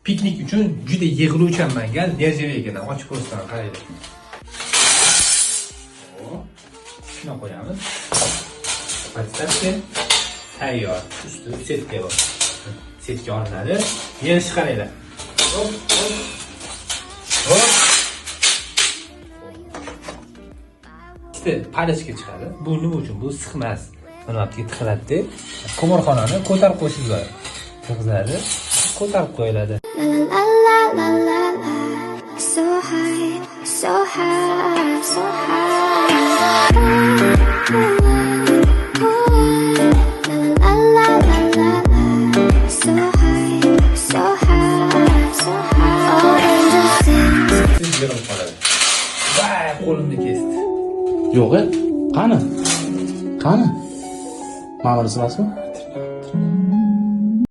Piknik uchun juda yig'iluvchanman. Gal, nержавейкаdan ochib ko'rsam qaraydi. Shuna qo'yamiz. Podstavka tayyor. Usti setka bor. Setka olinadi. Yerish qaraydi. Hop, hop. Hop. Palishga chiqadi. Bu nima uchun? Bu siqmas. Mana bu yerga tiqiladi. Ko'mirxonani ko'tarib qo'yishinglar. Qizlari ko'tarib qo'yiladi. So high, so high, so high. So high, so high, so high. All angels sing. Siz yig'ilib qoladi. Vay, qo'limni kesdi. Yo'q, qani? Qani? Ma'mur emasmi?